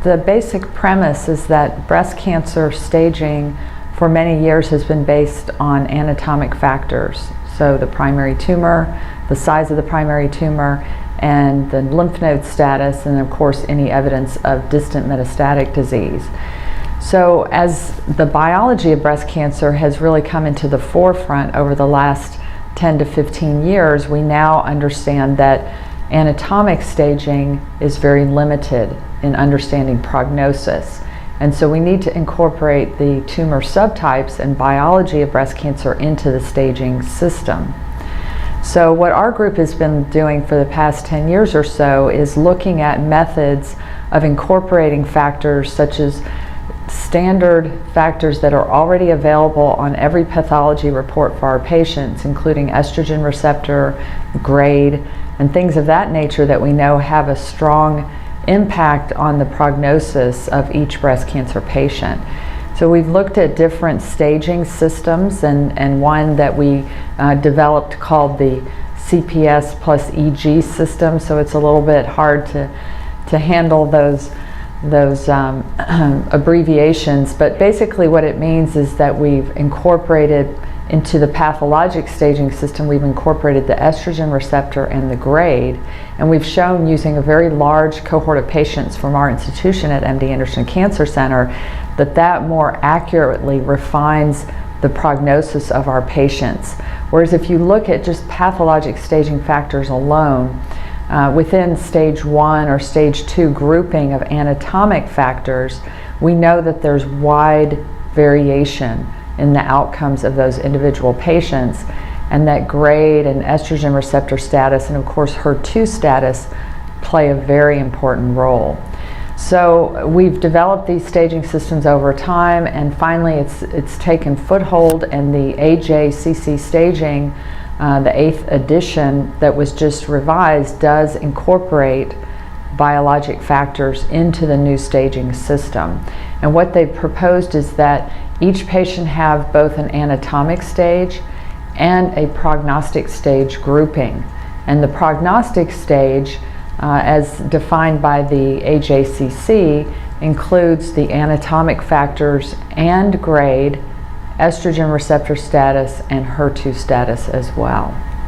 The basic premise is that breast cancer staging for many years has been based on anatomic factors. So the primary tumor, the size of the primary tumor, and the lymph node status, and of course any evidence of distant metastatic disease. So as the biology of breast cancer has really come into the forefront over the last 10 to 15 years, we now understand that anatomic staging is very limited in understanding prognosis. And so we need to incorporate the tumor subtypes and biology of breast cancer into the staging system. So what our group has been doing for the past 10 years or so is looking at methods of incorporating factors such as standard factors that are already available on every pathology report for our patients, including estrogen receptor, grade, and things of that nature that we know have a strong impact on the prognosis of each breast cancer patient. So we've looked at different staging systems, and one that we developed called the CPS plus EG system. So it's a little bit hard to handle those abbreviations, but basically what it means is that we've incorporated into the pathologic staging system, we've incorporated the estrogen receptor and the grade, and we've shown using a very large cohort of patients from our institution at MD Anderson Cancer Center that more accurately refines the prognosis of our patients. Whereas if you look at just pathologic staging factors alone, within stage 1 or stage 2 grouping of anatomic factors, we know that there's wide variation in the outcomes of those individual patients, and that grade and estrogen receptor status and of course HER2 status play a very important role. So we've developed these staging systems over time, and finally it's taken foothold, and the AJCC staging, the 8th edition that was just revised, does incorporate biologic factors into the new staging system. And what they've proposed is that each patient have both an anatomic stage and a prognostic stage grouping. And the prognostic stage, as defined by the AJCC, includes the anatomic factors and grade, estrogen receptor status, and HER2 status as well.